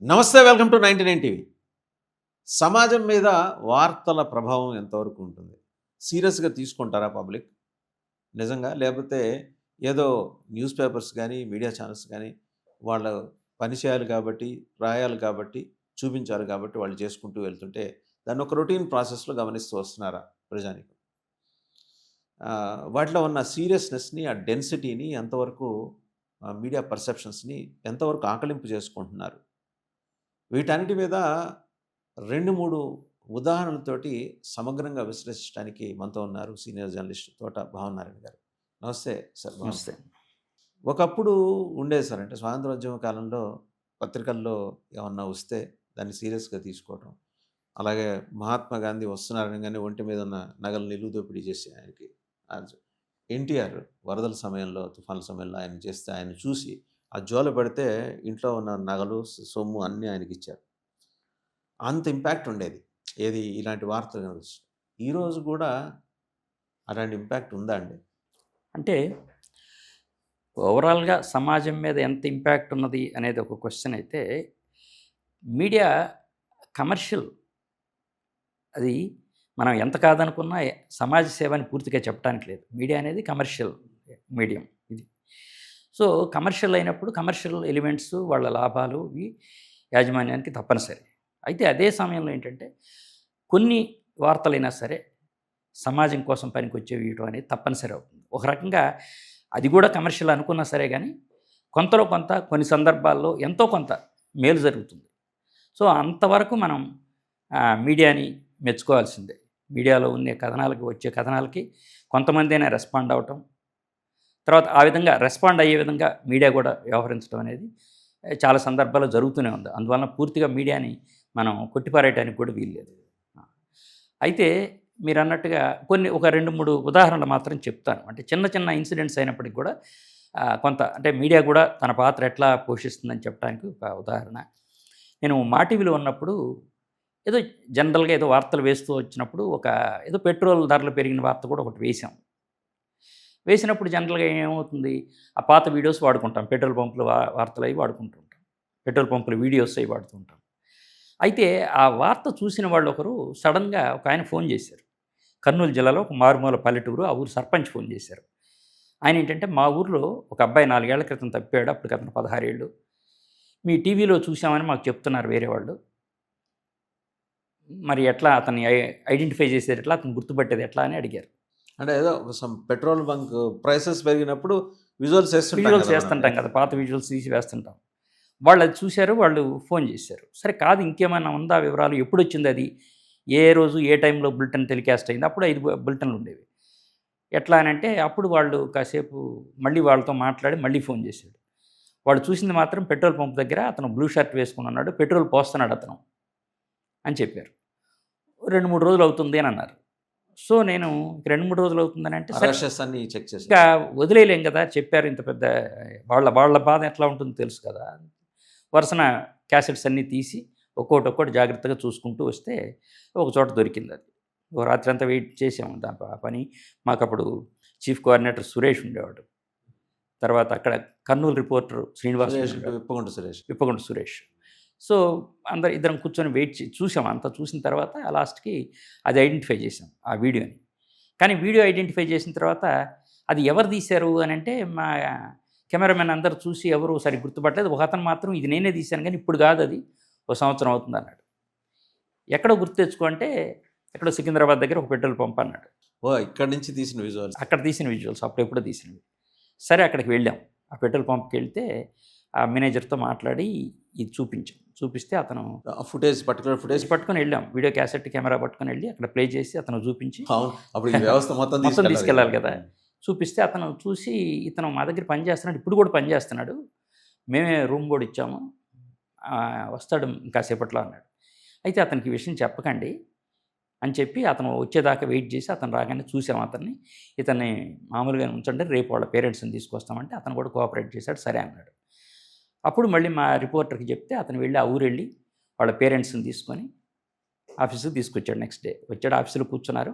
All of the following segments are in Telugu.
నమస్తే, వెల్కమ్ టు 99 టీవీ. సమాజం మీద వార్తల ప్రభావం ఎంతవరకు ఉంటుంది? సీరియస్‌గా తీసుకుంటారా పబ్లిక్? నిజంగా? లేపోతే ఏదో న్యూస్ పేపర్స్ గానీ, మీడియా ఛానెల్స్ గానీ, వాళ్ళ పని చేయాలి కాబట్టి, రాయాలి కాబట్టి, చూపించాలి కాబట్టి వాళ్ళు చేసుకుంటూ వెళ్తుంటే, దాన్ని ఒక రొటీన్ ప్రాసెస్‌లో గమనిస్తూ వస్తున్నారా ప్రజానీకం? వాటిలో ఉన్న సీరియస్‌నెస్‌ని, ఆ డెన్సిటీని ఎంతవరకు మీడియా పర్సెప్షన్స్‌ని ఎంతవరకు ఆకళింపు చేసుకుంటున్నారు? వీటన్నిటి మీద 2, 3 ఉదాహరణలతోటి సమగ్రంగా విశ్లేషించడానికి మనతో ఉన్నారు సీనియర్ జర్నలిస్ట్ తోట భావనారాయణ గారు. నమస్తే సార్. నమస్తే. ఒకప్పుడు ఉండేది సార్. అంటే స్వాతంత్రోద్యమ కాలంలో పత్రికల్లో ఏమన్నా వస్తే దాన్ని సీరియస్‌గా తీసుకోవడం. అలాగే మహాత్మా గాంధీ వస్తున్నారనగానే ఒంటి మీద ఉన్న నగలు నిలువు దోపిడీ చేసి ఆయనకి ఎన్టీఆర్ వరదల సమయంలో, తుఫాన్ల సమయంలో ఆయన చేస్తే ఆయన చూసి ఆ జోల పడితే ఇంట్లో ఉన్న నగలు, సొమ్ము అన్నీ ఆయనకిచ్చారు. అంత ఇంపాక్ట్ ఉండేది. ఏది ఇలాంటి వార్తలు గనొస్తే. ఈరోజు గూడా అలాంటి ఇంపాక్ట్ ఉందా అండి? అంటే ఓవరాల్‌గా సమాజం మీద ఎంత ఇంపాక్ట్ ఉన్నది అనేది ఒక క్వెషన్ అయితే, మీడియా కమర్షియల్. అది మనం ఎంత కాదనుకున్నా సమాజ సేవ అని పూర్తిగా చెప్పడానికి లేదు. మీడియా అనేది కమర్షియల్ మీడియం ఇది. సో, కమర్షియల్ అయినప్పుడు కమర్షియల్ ఎలిమెంట్స్ వాళ్ళ లాభాలు ఇవి యాజమాన్యానికి తప్పనిసరి. అయితే అదే సమయంలో ఏంటంటే, కొన్ని వార్తలైనా సరే సమాజం కోసం పనికొచ్చేవి ఇయటం అనేది తప్పనిసరి అవుతుంది. ఒక రకంగా అది కూడా కమర్షియల్ అనుకున్నా సరే గానీ, కొంతలో కొంత కొన్ని సందర్భాల్లో ఎంతో కొంత మేలు జరుగుతుంది. సో, అంతవరకు మనం మీడియాని మెచ్చుకోవాల్సిందే. మీడియాలో ఉండే కథనాలకి, వచ్చే కథనాలకి కొంతమందైనా రెస్పాండ్ అవ్వటం, తర్వాత ఆ విధంగా రెస్పాండ్ అయ్యే విధంగా మీడియా కూడా వ్యవహరించడం అనేది చాలా సందర్భాల్లో జరుగుతూనే ఉంది. అందువలన పూర్తిగా మీడియాని మనం కొట్టిపారేయటానికి కూడా వీల్లేదు. అయితే మీరన్నట్టుగా కొన్ని ఒక 2, 3 ఉదాహరణలు మాత్రం చెప్తాను. అంటే చిన్న చిన్న ఇన్సిడెంట్స్ అయినప్పటికి కూడా కొంత అంటే మీడియా కూడా తన పాత్ర ఎట్లా పోషిస్తుందని చెప్పడానికి ఒక ఉదాహరణ. నేను మా టీవీలో ఉన్నప్పుడు ఏదో జనరల్‌గా ఏదో వార్తలు వేస్తూ వచ్చినప్పుడు ఏదో పెట్రోల్ ధరలు పెరిగిన వార్త కూడా ఒకటి వేశాం. వేసినప్పుడు జనరల్‌గా ఏమవుతుంది, ఆ పాత వీడియోస్ వాడుకుంటాం. పెట్రోల్ పంపుల వార్తలవి వాడుకుంటూ ఉంటాం. పెట్రోల్ పంపుల వీడియోస్ అవి వాడుతూ ఉంటాం. అయితే ఆ వార్త చూసిన వాళ్ళొకరు సడెన్‌గా ఒకాయన ఫోన్ చేశారు. కర్నూలు జిల్లాలో ఒక మారుమూల పల్లెటూరు. ఆ ఊరు సర్పంచ్ ఫోన్ చేశారు. ఆయనేంటంటే, "మా ఊర్లో ఒక అబ్బాయి 4 ఏళ్ల క్రితం తప్పాడు. అప్పటికతను 16 ఏళ్ళు. మీ టీవీలో చూసామని మాకు చెప్తున్నారు వేరే వాళ్ళు. మరి ఎట్లా అతన్ని ఐడెంటిఫై చేసేదెట్లా? అతన్ని గుర్తుపట్టేదెట్లా?" అని అడిగారు. అంటే ఏదో పెట్రోల్ బంక్ ప్రైసెస్ పెరిగినప్పుడు విజువల్స్ ఏస్తుంటాం విజువల్స్ గదా మనం. ఏస్తుంటాం కదా! పాత విజువల్స్ తీసి వేస్తుంటాం. వాళ్ళది చూసారు. వాళ్ళు ఫోన్ చేశారు. సరే కాదు ఇంకేమైనా ఉందా వివరాలు? ఎప్పుడొచ్చిందది? ఏ రోజు, ఏ టైంలో బులెటిన్ టెలికాస్ట్ అయింది? అప్పుడు 5 బులెటిన్‌లుండేవి. ఎట్లా అనంటే, అప్పుడు వాళ్ళు కాసేపు మళ్ళీ వాళ్ళతో మాట్లాడి మళ్ళీ ఫోన్ చేశాడు. వాళ్ళు చూసింది మాత్రం పెట్రోల్ పంప్ దగ్గర అతను బ్లూ షర్ట్ వేసుకొనున్నాడు. పెట్రోల్ పోస్తున్నాడతను అని చెప్పారు. 2, 3 రోజులవుతుంది అనన్నారు. సో, నేను 2, 3 రోజులవుతుందనంటే సరే రషెస్ అన్నీ చెక్ చేశారు. ఇంకా వదిలేయలేం గదా! చెప్పారు ఇంత పెద్ద వాళ్ళ వాళ్ళ బాధ ఎట్లా ఉంటుందో తెలుసు కదా! వరుసన క్యాసెట్స్ అన్నీ తీసి ఒక్కోటి జాగ్రత్తగా చూసుకుంటూ వస్తే ఒక చోట దొరికిందది. ఓ రాత్రంతా వెయిట్ చేసాము ఆ పని. మాకప్పుడు చీఫ్ కోఆర్డినేటర్ సురేష్ ఉండేవాడు. తర్వాత అక్కడ కర్నూలు రిపోర్టర్ శ్రీనివాస్ సురేష్, ఉండేవాడు. విప్పగుంట సురేష్. విప్పగుంట సురేష్. సో, ఇద్దరం కూర్చొని చూసాం. అంతా చూసిన తర్వాత లాస్ట్‌కి అది ఐడెంటిఫై చేసాం ఆ వీడియోని. కానీ వీడియో ఐడెంటిఫై చేసిన తర్వాత అది ఎవరు తీశారు అనంటే మా కెమెరామెన్ అందరూ చూసి ఎవరు సరిగ్గా గుర్తుపట్టలేదు. ఒకతను మాత్రం ఇది నేనే తీశాను గానీ ఇప్పుడు కాదది. ఓ సంవత్సరం అవుతుందన్నాడు. ఎక్కడో గుర్తు తెచ్చుకో అంటే ఎక్కడో సికింద్రాబాద్ దగ్గర ఒక పెట్రోల్ పంప్ అన్నాడు. ఓహ్! ఇక్కడి నుంచి తీసిన విజువల్స్. అక్కడ తీసిన విజువల్స్ అప్పుడెప్పుడో తీసినవి. సరే అక్కడికి వెళ్ళాం. ఆ పెట్రోల్ పంప్‌కెళ్తే ఆ మేనేజర్‌తో మాట్లాడి ఇది చూపించాం. చూపిస్తే అతను ఆ ఫుటేజ్, పర్టిక్యులర్ ఫుటేజ్. పట్టుకొని వెళ్ళాం. వీడియో క్యాసెట్ కెమెరా పట్టుకొని వెళ్ళి అక్కడ ప్లే చేసి అతను చూపించి అవును. అప్పుడు ఈ వ్యవస్థ మొత్తం మొత్తం తీసుకెళ్ళాలి గదా! కదా! చూపిస్తే అతను చూసి ఇతను మా దగ్గర పని చేస్తున్నాడు. ఇప్పుడు కూడా పని చేస్తున్నాడు. మేమే రూమ్ కూడా ఇచ్చాము. వస్తాడు కాసేపట్లో అన్నాడు. అయితే అతనికి ఈ విషయం చెప్పకండి అని చెప్పి అతను వచ్చేదాకా వెయిట్ చేసి అతను రాగానే చూసాం అతన్ని. ఇతన్ని మామూలుగానే ఉంచండి రేపు వాళ్ళ పేరెంట్స్‌ని తీసుకొస్తామంటే అతను కూడా కోఆపరేట్ చేశాడు. సరే అన్నాడు. అప్పుడు మళ్ళీ మా రిపోర్టర్‌కి చెప్తే అతను వెళ్ళి ఆ ఊరెళ్ళి వాళ్ళ పేరెంట్స్‌ని తీసుకొని ఆఫీస్‌కి తీసుకొచ్చాడు నెక్స్ట్ డే. వచ్చాడు ఆఫీస్‌లో కూర్చున్నారు.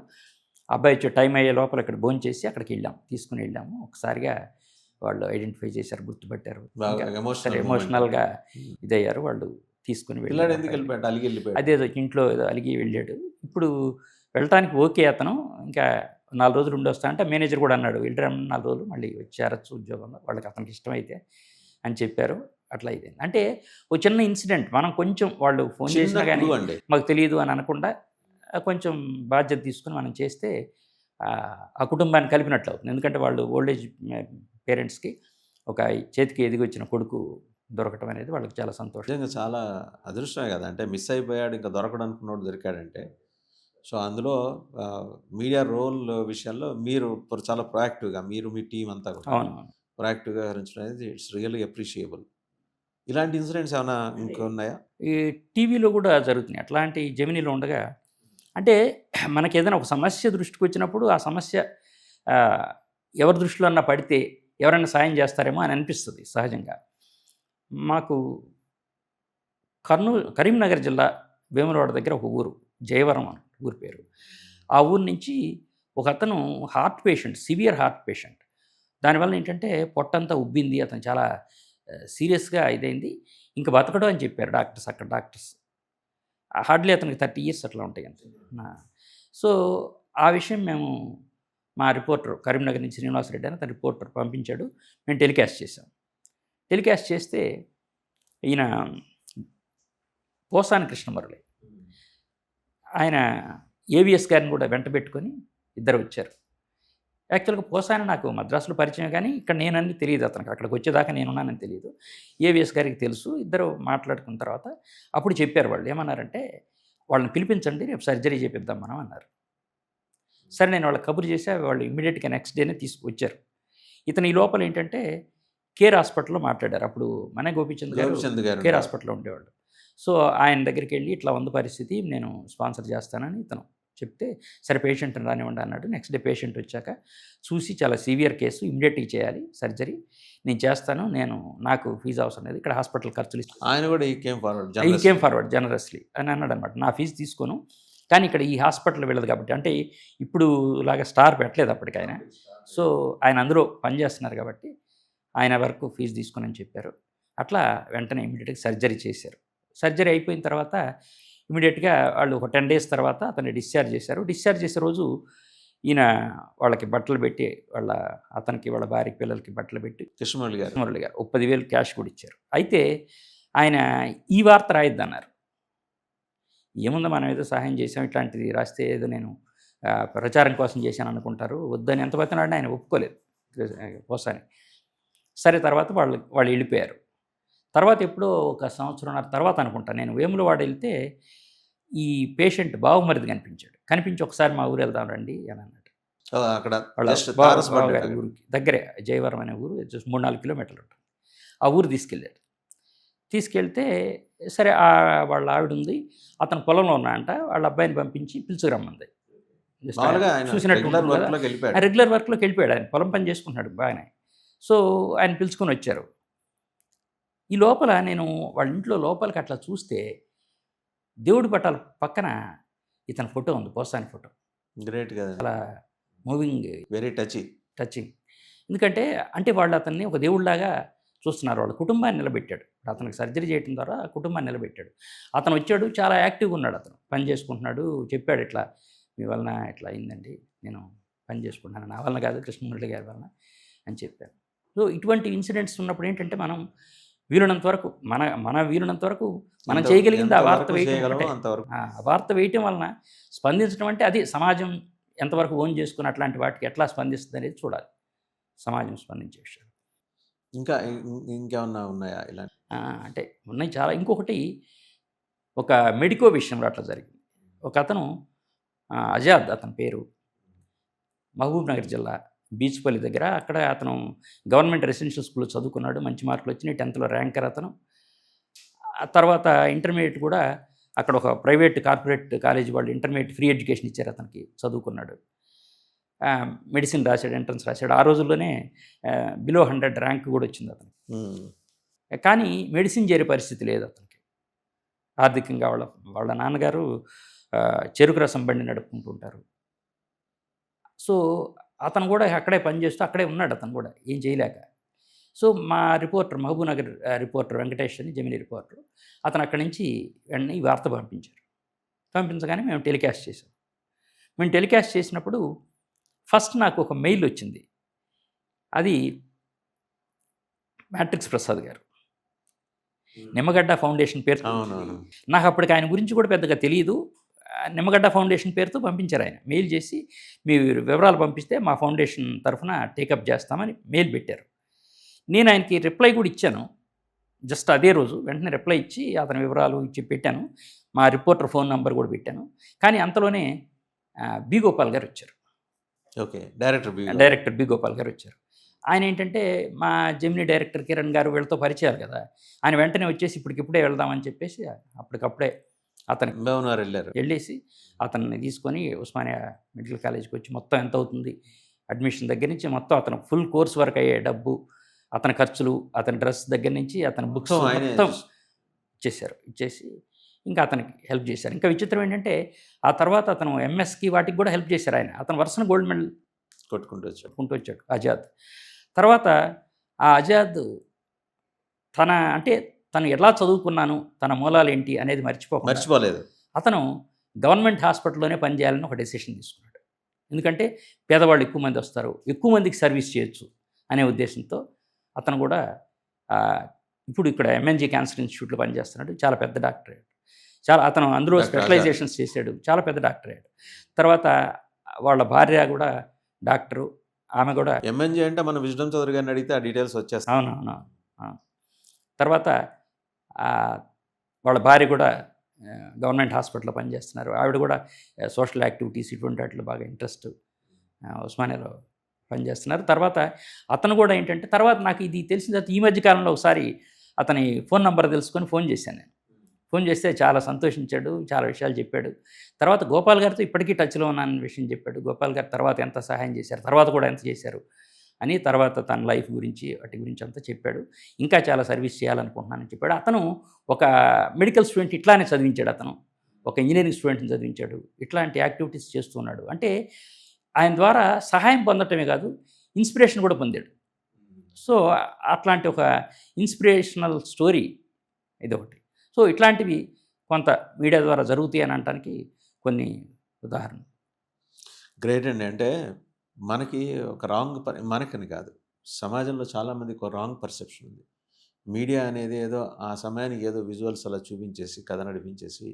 అబ్బాయి వచ్చే టైం అయ్యే లోపల ఇక్కడ భోంచేసి అక్కడికెళ్ళాం. తీసుకొని వెళ్ళాము. ఒకసారిగా వాళ్ళు ఐడెంటిఫై చేశారు, గుర్తుపట్టారు. బాగా ఇంకా సరే ఎమోషనల్ మూమెంట్. ఎమోషనల్‌గా ఇదయ్యారు. వాళ్ళు తీసుకొని పిల్లాడు వెళ్ళాడు ఎందుకు అబ్బాయిని. వెళ్ళిపోయాడు? అలిగి వెళ్ళిపోయాడు. అదేదో ఇంట్లో ఏదో అలిగి వెళ్ళాడు. ఇప్పుడు వెళ్ళటానికి ఓకే అతను. ఇంకా 4 రోజులు ఉండొస్తా అంటే మేనేజర్ కూడా అన్నాడు, "వెళ్ళిరా 4 రోజులు మళ్ళీ వచ్చి చేరొచ్చు ఉద్యోగంలో. వాళ్ళకి అతనికి ఇష్టమైతే" అని చెప్పారు. అట్లా అయింది. అంటే ఓ చిన్న ఇన్సిడెంట్ మనం కొంచెం వాళ్ళు ఫోన్ చిన్న చేసినా గానీ క్లూ అండి. మాకు తెలీదు అని అనకుండా కొంచెం బాధ్యత తీసుకొని మనం చేస్తే ఆ కుటుంబాన్ని కలిపినట్లు అవుతుంది. ఎందుకంటే వాళ్ళు ఓల్డ్ ఏజ్ పేరెంట్స్‌కి ఒక చేతికి ఎదిగొచ్చిన కొడుకు దొరకటం అనేది వాళ్ళకి చాలా సంతోషం. నిజంగా చాలా అదృష్టమే కదా! అంటే మిస్ అయిపోయాడు. ఇంకా దొరకడు అనుకున్నోడు దొరికాడంటే. సో, అందులో మీడియా రోల్ విషయంలో మీరు చాలా ప్రొయాక్టివ్‌గా మీరు మీ టీమ్ అంతా కూడా అవునవును. ప్రొయాక్టివ్‌గా వ్యవహరించడం అనేది ఇట్స్ రియల్లీ అప్రిషియబుల్. ఇలాంటి ఇన్సిడెంట్స్ ఏమన్నా అంటే ఇంకున్నాయా? ఈ టీవీలో గూడా జరుగుతున్నాయి. అట్లాంటి జెమినీలో ఉండగా అంటే మనకేదైనా ఒక సమస్య దృష్టికొచ్చినప్పుడు ఆ సమస్య ఆహ్, ఎవరి దృష్టిలో అన్నా పడితే ఎవరైనా సాయం చేస్తారేమో అని అనిపిస్తది సహజంగా. మాకు కరీంనగర్ జిల్లా వేములవాడ దగ్గర ఒక ఊరు. జయవరం అని ఊరి పేరు. ఆ ఊరు నుంచి ఒకతను heart patient, severe heart patient. దానివల్ల ఏంటంటే పొట్టంతా ఉబ్బింది. అతను చాలా సీరియస్‌గా ఇదైంది. ఇంక బతకడు అని చెప్పారు డాక్టర్స్ అక్కడ డాక్టర్స్. హార్డ్‌లీ అతనికి 30 ఇయర్స్ అట్లా ఉంటాయి అంతే. ఆ! సో, ఆ విషయం మేము మా రిపోర్టర్ కరీంనగర్ నుంచి శ్రీనివాసరెడ్డి అని అతను రిపోర్టర్ పంపించాడు. మేము టెలికాస్ట్ చేసాం. టెలికాస్ట్ చేస్తే ఈయన పోసాని కృష్ణమురళి. ఆయన ఏవిఎస్ గారిని కూడా వెంటబెట్టుకొని ఇద్దరు వచ్చారు. యాక్చువల్‌గా పోసాని నాకు మద్రాసులో పరిచయం గానీ, ఇక్కడ నేనని తెలీదు అతనికి. అక్కడికొచ్చేదాకా నేనున్నానని తెలీదు. ఏవిఎస్ గారికి తెలుసు. ఇద్దరు మాట్లాడుకున్న తర్వాత అప్పుడు చెప్పారు వాళ్ళు. ఏమన్నారంటే, "వాళ్ళని పిలిపించండి. రేపు సర్జరీ చేపిద్దాం మనం" అన్నారు. సరే నేను వాళ్ళకి కబురు చేశా. వాళ్ళు ఇమ్మీడియేట్‌గా నెక్స్ట్ డేనే తీసుకొచ్చారు. ఇతను ఈ లోపల ఏంటంటే, కేర్ హాస్పిటల్‌లో మాట్లాడారు. అప్పుడు మన గోపీచంద్ గారు గోపిచంద్ గారు కేర్ ఉండేవారు. హాస్పిటల్‌లో ఉండేవాళ్ళు. సో, ఆయన దగ్గరికెళ్ళి ఇట్లా ఉంది పరిస్థితి. నేను స్పాన్సర్ చేస్తానని ఇతను చెప్తే, సరే పేషెంట్‌ని రానివ్వండి అన్నాడు. నెక్స్ట్ డే పేషెంట్ వచ్చాక చూసి చాలా సివియర్ కేసు ఇమ్మీడియేట్‌గా చేయాలి సర్జరీ. నేను చేస్తాను. నాకు ఫీజ్ అవసరం లేదు. ఇక్కడ హాస్పిటల్ ఖర్చులు ఆయన కూడా ఈ కేమ్ ఫార్వర్డ్ ఈ కేమ్ జర్నలిస్ట్. ఫార్వర్డ్ జనరస్‌లీ అని అన్నాడనమాట. నా ఫీజు తీసుకోను. కానీ ఇక్కడ ఈ హాస్పిటల్ వీళ్ళది కాబట్టి అంటే ఇప్పుడు లాగా స్టార్ పెట్టలేదు అప్పటికాయన. సో, ఆయన అందులో పనిచేస్తున్నారు కాబట్టి ఆయన వరకు ఫీజు తీసుకోనని చెప్పారు. అట్లా వెంటనే ఇమ్మీడియేట్‌గా సర్జరీ చేశారు. సర్జరీ అయిపోయిన తర్వాత ఇమ్మీడియేట్‌గా వాళ్ళు ఒక 10 డేస్ తర్వాత అతన్ని డిశ్చార్జ్ చేశారు. డిశ్చార్జ్ చేసే రోజు ఈయన వాళ్ళకి బట్టలు పెట్టి అతనికి, వాళ్ళ భార్యకి, పిల్లలకి బట్టలు పెట్టి కృష్ణమురళి గారు. మురళి గారు ఒక 10,000 క్యాష్ కూడా ఇచ్చారు. అయితే ఆయన ఈ వార్త రాయొద్దన్నారు. ఏముంది మనం ఏదో సహాయం చేసాం. ఇట్లాంటిది రాస్తే ఏదో నేను ప్రచారం కోసం చేశాను అనుకుంటారు. వద్దని ఎంత బతిమిలాడినా ఆయన ఒప్పుకోలేదు. పోసాని. సరే తర్వాత వాళ్ళు వెళ్ళిపోయారు. తర్వాత ఎప్పుడో ఒక సంవత్సరంన్నర తర్వాత అనుకుంటా నేను వేములవాడ వెళ్తే ఈ పేషెంట్ బావమరిది కనిపించాడు. కనిపించి ఒకసారి మా ఊరు వెళ్దాం రండి అని అన్నాడు. సో, అక్కడ వాళ్ళ జస్ట్ తారసపడ్డాడు బావగారి అక్కడ. ఊరికి దగ్గరే జయవరం అనే ఊరు జస్ట్ 3, 4 కిలోమీటర్లు ఉంటుంది. ఆ ఊరు తీసుకెళ్ళాడు. తీసుకెళ్తే సరే వాళ్ళ ఆవిడుంది. అతను పొలంలో ఉన్నాడంట. వాళ్ళ అబ్బాయిని పంపించి పిలుచుకురమ్మంది. జస్ట్ మామూలుగా ఆయన చూసినట్టు రెగ్యులర్ ఉంటుంది కదా! వర్క్‌లోకి వెళ్ళిపోయాడు. రెగ్యులర్ వర్క్‌లోకి వెళ్ళిపోయాడు ఆయన. పొలం పని చేసుకుంటున్నాడు బాగానే. సో, ఆయన పిలుచుకొని వచ్చారు. ఈ లోపల నేను వాళ్ళ ఇంట్లో లోపలికి అట్లా చూస్తే దేవుడి పటాల పక్కన ఇతని ఫోటో ఉంది. పోసాని ఫోటో. గ్రేట్ కదండీ. చాలా మూవింగ్, వెరీ టచీ. టచింగ్. ఎందుకంటే అంటే వాళ్ళు అతన్ని ఒక దేవుడిలాగా చూస్తున్నారు. వాళ్ళ కుటుంబాన్ని నిలబెట్టాడు. అతనికి సర్జరీ చేయడం ద్వారా ఆ కుటుంబాన్ని నిలబెట్టాడు. అతను వచ్చాడు చాలా యాక్టివ్‌గా ఉన్నాడు అతను. పని చేసుకుంటున్నాడు. చెప్పాడు ఇట్లా మీ వలన ఇట్లా అయిందండి. నేను పని చేసుకుంటున్నాను. నా వలన కాదు కృష్ణమురళి గారి వలన అని చెప్పాను. సో, ఇటువంటి ఇన్సిడెంట్స్ ఉన్నప్పుడు ఏంటంటే మనం వీలున్నంత వరకు మన వీలున్నంత వరకు మనం చేయగలిగింది ఆ వార్త ఎంతవరకు వేయటం చేయగలమో ఒకటే. అంతవరకు. ఆ వార్త వేయటం వలన స్పందించడం అంటే అది సమాజం ఎంతవరకు ఓన్ చేసుకొని అట్లాంటి వాటికి ఎట్లా స్పందిస్తుందనేది చూడాలి. సమాజం స్పందించే విషయాలు. ఇంకా ఇంకేమన్నా ఉన్నాయా ఇలాంటి? అంటే ఉన్నాయి చాలా. ఇంకొకటి ఒక మెడికో విషయంలో అట్లా జరిగింది. ఒకతను అజాద్ అతని పేరు. మహబూబ్‌నగర్ జిల్లా బీచ్‌పల్లి దగ్గర. అక్కడ అతను గవర్నమెంట్ రెసిడెన్షియల్ స్కూల్‌లో చదువుకున్నాడు. మంచి మార్కులొచ్చినాయి. 10థ్‌లో ర్యాంకర్ అతను. ఆ తర్వాత ఇంటర్మీడియేట్ కూడా అక్కడ ఒక ప్రైవేట్ కార్పొరేట్ కాలేజీ వాళ్ళు ఇంటర్మీడియేట్ ఫ్రీ ఎడ్యుకేషన్ ఇచ్చారు అతనికి. చదువుకున్నాడు. మెడిసిన్ రాసాడు. ఎంట్రన్స్ రాసాడు. ఆ రోజుల్లోనే బిలో 100 ర్యాంక్ కూడా వచ్చింది అతనికి. హ్మ్. కానీ మెడిసిన్ చేరే పరిస్థితి లేదు అతనికి. ఆర్థికంగా వాళ్ళ నాన్నగారు చెరుకు రసం బండి నడుపుకుంటూ ఉంటారు. సో, అతను కూడా అక్కడే పనిచేస్తూ అక్కడే ఉన్నాడు అతను కూడా ఏం చేయలేక. సో మా రిపోర్టర్ మహబూబ్‌నగర్ రిపోర్టర్ వెంకటేష్ అని జెమినీ రిపోర్టర్. అతను అక్కడి నుంచి వెంటనే ఈ వార్త పంపించారు. పంపించగానే మేము టెలికాస్ట్ చేసాం. మేము టెలికాస్ట్ చేసినప్పుడు ఫస్ట్ నాకు ఒక మెయిల్ వచ్చింది. అది మ్యాట్రిక్స్ ప్రసాద్ గారు. నిమ్మగడ్డ ఫౌండేషన్ పేరుతో. అవునవును. నాకు అప్పటికి ఆయన గురించి కూడా పెద్దగా తెలీదు. నిమ్మగడ్డ ఫౌండేషన్ పేరుతో పంపించారు ఆయన. మెయిల్ చేసి మీ వివరాలు పంపిస్తే మా ఫౌండేషన్ తరఫున టేకప్ చేస్తామని మెయిల్ పెట్టారు. నేను ఆయనకి రిప్లై కూడా ఇచ్చాను. జస్ట్ అదే రోజు వెంటనే రిప్లై ఇచ్చి అతని వివరాలు ఇచ్చి పెట్టాను. మా రిపోర్టర్ ఫోన్ నంబర్ కూడా పెట్టాను. కానీ అంతలోనే బి. గోపాల్ గారు వచ్చారు. Okay. Director B. Director B. Gopal గారు వచ్చారు. ఆయన ఏంటంటే మా జెమినీ డైరెక్టర్ కిరణ్ గారు వీళ్ళతో పరిచయాలు కదా! ఆయన వెంటనే వచ్చేసి ఇప్పటికిప్పుడే వెళ్దామని చెప్పేసి అప్పటికప్పుడే అతనికి భవనార్ వెళ్ళారు. వెళ్ళేసి అతన్ని తీసుకొని ఉస్మానియా మెడికల్ కాలేజ్‌కి వచ్చి మొత్తం ఎంత అవుతుంది, అడ్మిషన్ దగ్గర నుంచి మొత్తం అతను ఫుల్ కోర్స్ వరకు అయ్యే డబ్బు, అతని ఖర్చులు, అతని డ్రెస్ దగ్గర నుంచి అతని బుక్స్ మొత్తం ఆయనే మొత్తం ఇచ్చేశారు. ఇచ్చేసి ఇంకా అతనికి హెల్ప్ చేశారు. ఇంకా విచిత్రం ఏంటంటే ఆ తర్వాత అతను ఎంఎస్‌కి వాటికి కూడా హెల్ప్ చేశారు ఆయన. అతను వరుసన గోల్డ్ మెడల్ కొట్టుకుంటూ వచ్చాడు. కొట్టుకుంటూ వచ్చాడు ఆజాద్. తర్వాత ఆ ఆజాద్ తను ఎలా చదువుకున్నాను, తన మూలాలేంటి అనేది మర్చిపోకుండా మర్చిపోలేదు. అతను గవర్నమెంట్ హాస్పిటల్‌లోనే పనిచేయాలని ఒక డెసిషన్ తీసుకున్నాడు. ఎందుకంటే పేదవాళ్ళు ఎక్కువ మంది వస్తారు, ఎక్కువ మందికి సర్వీస్ చేయొచ్చు అనే ఉద్దేశంతో అతను కూడా ఇప్పుడు ఇక్కడ ఎంఎన్‌జీ క్యాన్సర్ ఇన్స్టిట్యూట్‌లో పనిచేస్తున్నాడు. చాలా పెద్ద డాక్టర్ అయ్యాడు. అతను అందులో డాక్టర్ స్పెషలైజేషన్స్ చేశాడు. చాలా పెద్ద డాక్టర్ అయ్యాడు. తర్వాత వాళ్ళ భార్య కూడా డాక్టరు. ఆమె కూడా ఎంఎన్‌జీ అంటే మన విజ్డమ్ చౌదరి గారిని అడిగితే ఆ డీటెయిల్స్ వచ్చేస్తాయి. అవునవును. తర్వాత వాళ్ళ భార్య కూడా గవర్నమెంట్ హాస్పిటల్‌లో పనిచేస్తున్నారు. ఆవిడ కూడా సోషల్ యాక్టివిటీస్ ఇటువంటి వాటిలో బాగా ఇంట్రెస్ట్. ఉస్మానియాలో పనిచేస్తున్నారు. తర్వాత అతను కూడా ఏంటంటే తర్వాత నాకు ఇది తెలిసిన తర్వాత ఈ మధ్య కాలంలో ఒకసారి అతని ఫోన్ నంబర్ తెలుసుకొని ఫోన్ చేశాను నేను. ఫోన్ చేస్తే చాలా సంతోషించాడు. చాలా విషయాలు చెప్పాడు. తర్వాత గోపాల్ గారితో ఇప్పటికీ టచ్‌లో ఉన్నానన్న విషయం చెప్పాడు. గోపాల్ గారు తర్వాత ఎంత సహాయం చేశారు, తర్వాత కూడా ఎంత చేశారు అని, తర్వాత తన లైఫ్ గురించి వాటి గురించి అంతా చెప్పాడు. ఇంకా చాలా సర్వీస్ చేయాలనుకుంటున్నానని చెప్పాడు. అతను ఒక మెడికల్ స్టూడెంట్ ఇట్లానే చదివించాడు అతను. ఒక ఇంజినీరింగ్ స్టూడెంట్‌ని చదివించాడు. ఇట్లాంటి యాక్టివిటీస్ చేస్తూ ఉన్నాడు. అంటే ఆయన ద్వారా సహాయం పొందటమే కాదు, ఇన్స్పిరేషన్ కూడా పొందాడు. సో అట్లాంటి ఒక ఇన్స్పిరేషనల్ స్టోరీ ఇదొకటి. సో ఇట్లాంటివి కొంత మీడియా ద్వారా జరుగుతాయి అని అనటానికి కొన్ని ఉదాహరణలు. గ్రేట్ అండి. అంటే మనకి ఒక మనకని కాదు, సమాజంలో చాలామందికి ఒక రాంగ్ పర్సెప్షన్ ఉంది. మీడియా అనేది ఏదో ఆ సమయానికి ఏదో విజువల్స్ అలా చూపించేసి, కథ నడిపించేసి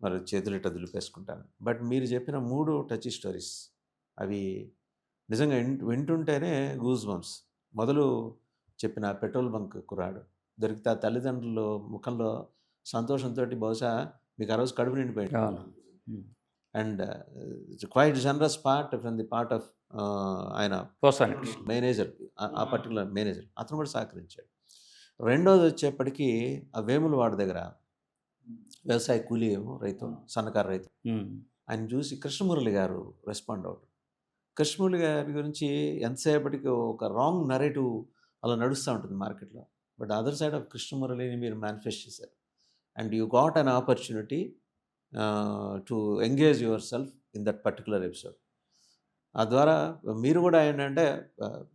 మరి చేతులిట్ట దులిపేసుకుంటాను. బట్ మీరు చెప్పిన 3 టచీ స్టోరీస్ అవి నిజంగా వింటుంటేనే గూస్ బంప్స్. మొదలు చెప్పిన పెట్రోల్ బంక్ కుర్రాడు దొరికితే ఆ తల్లిదండ్రుల ముఖంలో సంతోషంతో బహుశా మీకు ఆ రోజు కడుపు నిండిపోయింది. అవును. And quite generous part from the part of ఆయన పోసాని కృష్ణ. మేనేజర్, ఆ పర్టికులర్ మేనేజర్ అతను కూడా సహకరించాడు. రెండోది వచ్చేప్పటికి ఆ వేములవాడ దగ్గర వ్యవసాయ కూలీ ఏమో రైతు, సన్నకారు రైతు, ఆయన చూసి కృష్ణమురళి గారు రెస్పాండ్ అవుతారు. కృష్ణమురళి గారి గురించి ఎంతసేపటికి ఒక రాంగ్ నరేటివ్ అలా నడుస్తూ ఉంటుంది మార్కెట్లో. బట్ అదర్ సైడ్ ఆఫ్ కృష్ణమురళిని మీరు మేనిఫెస్ట్ చేశారు. And you got an opportunity to engage your self in that particular episode. ఆ ద్వారా మీరు కూడా ఏంటంటే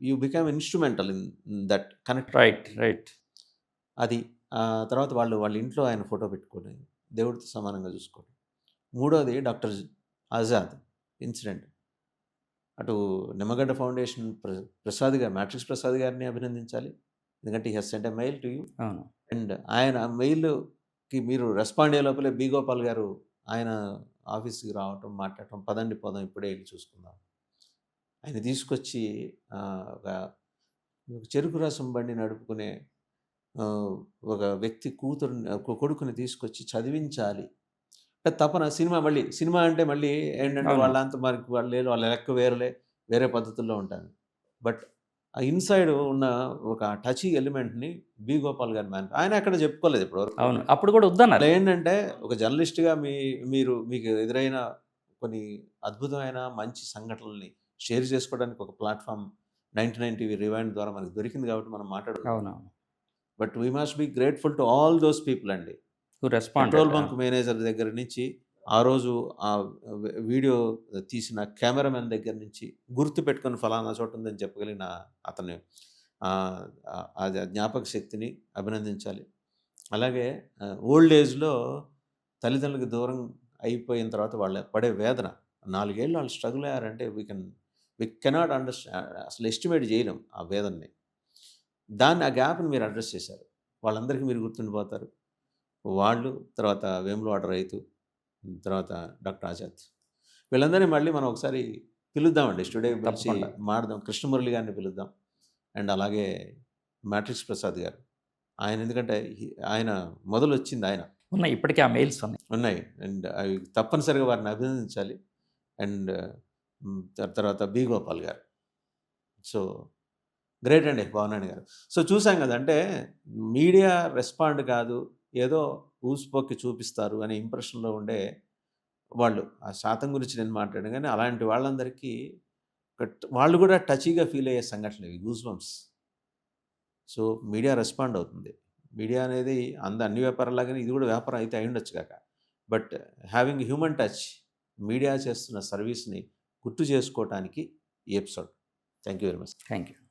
you become instrumental in that connect. Right. అది తర్వాత వాళ్ళ ఇంట్లో ఆయన ఫోటో పెట్టుకొని దేవుడితో సమానంగా చూసుకోవడం. మూడోది డాక్టర్ ఆజాద్ ఇన్సిడెంట్. అటు నిమ్మగడ్డ ఫౌండేషన్ ప్రసాద్ గారు, మ్యాట్రిక్స్ ప్రసాద్ గారిని అభినందించాలి. ఎందుకంటే he has sent a mail to you. అవును. అండ్ ఆయన మెయిల్కి మీరు రెస్పాండ్ అయ్యే లోపలే బి. గోపాల్ గారు ఆయన ఆఫీస్కి రావటం, మాట్లాడటం, పదండి పోదాం ఇప్పుడే వెళ్ళి చూసుకుందాం. ఆయన తీసుకొచ్చి ఒక చెరుకు రసం బండి నడుపుకునే ఒక వ్యక్తి కొడుకుని తీసుకొచ్చి చదివించాలి అంటే తపన. సినిమా అంటే మళ్ళీ ఏంటంటే వాళ్ళంతా మనకి వాళ్ళ లెక్క వేరే పద్ధతుల్లో ఉంటారు. బట్ ఆ ఇన్సైడ్ ఉన్న ఒక టచీ ఎలిమెంట్ని బి. గోపాల్ గారి ఆయన ఎక్కడ చెప్పుకోలేదు ఇప్పటివరకు. అవును. అప్పుడు కూడా వద్దన్నారు. ఏంటంటే ఒక జర్నలిస్ట్గా మీకు ఎదురైన కొన్ని అద్భుతమైన మంచి సంఘటనల్ని షేర్ చేసుకోవడానికి ఒక ప్లాట్ఫామ్ 99 టీవీ రివైండ్ ద్వారా మనకు దొరికింది కాబట్టి మనం మాట్లాడుతున్నాం. అవునవును. But we must be grateful to all those people అండి. పెట్రోల్ బంక్ మేనేజర్ దగ్గర నుంచి, ఆ రోజు ఆ వీడియో తీసిన కెమెరామెన్ దగ్గర నుంచి, గుర్తు పెట్టుకొని ఫలానా చోట ఉందని చెప్పగలిగిన అతను అది ఆ జ్ఞాపక శక్తిని అభినందించాలి. అలాగే ఓల్డ్ ఏజ్‌లో తల్లిదండ్రులకు దూరం అయిపోయిన తర్వాత వాళ్ళు పడే వేదన 4 ఏళ్ళు వాళ్ళు స్ట్రగుల్ అయ్యారంటే వి కెనాట్ అసలు ఎస్టిమేట్ చేయలేం ఆ వేదనని. ఆ గ్యాప్‌ని మీరు అడ్రెస్ చేశారు. వాళ్ళందరికీ మీరు గుర్తుండిపోతారు. వాళ్ళు, తర్వాత వేములవాడ రైతు, తర్వాత డాక్టర్ ఆజాద్. వీళ్ళందరినీ మళ్ళీ మనం ఒకసారి పిలుద్దామండి. స్టూడియోకి పిలిచి తప్పకుండా. మాట్లాడదాం. కృష్ణమురళి గారిని పిలుద్దాం. అండ్ అలాగే మ్యాట్రిక్స్ ప్రసాద్ గారు. ఆయన ఎందుకంటే ఆయన మొదలొచ్చింది ఆయన. ఉన్నాయి, ఇప్పటికీ ఆ మెయిల్స్ ఉన్నాయి. ఉన్నాయి. అండ్ అవి తప్పనిసరిగా వారిని అభినందించాలి. అండ్ తర్వాత బి. గోపాల్ గారు. సో, గ్రేట్ అండి భావనాని గారు. సో, చూసాం గదా! అంటే మీడియా రెస్పాండ్ కాదు. ఏదో ఊసిపోక్కి చూపిస్తారు అనే ఇంప్రెషన్‌లో ఉండే వాళ్ళు. ఆ శాతం గురించి నేను మాట్లాడాను గానీ, అలాంటి వాళ్ళందరికీ వాళ్ళు గూడా టచీగా ఫీల్ అయ్యే సంఘటనలు ఇవి goose bumps. So, media respond అవుతుంది. మీడియా అనేది అన్ని వ్యాపారాల్లాగానే ఇది గూడా వ్యాపారం అయితే అయ్యుండొచ్చు గాక. But having human touch media చేస్తున్న సర్వీస్‌ని గుర్తు చేసుకోవటానికి ఈ episode. Thank you very much. Thank you.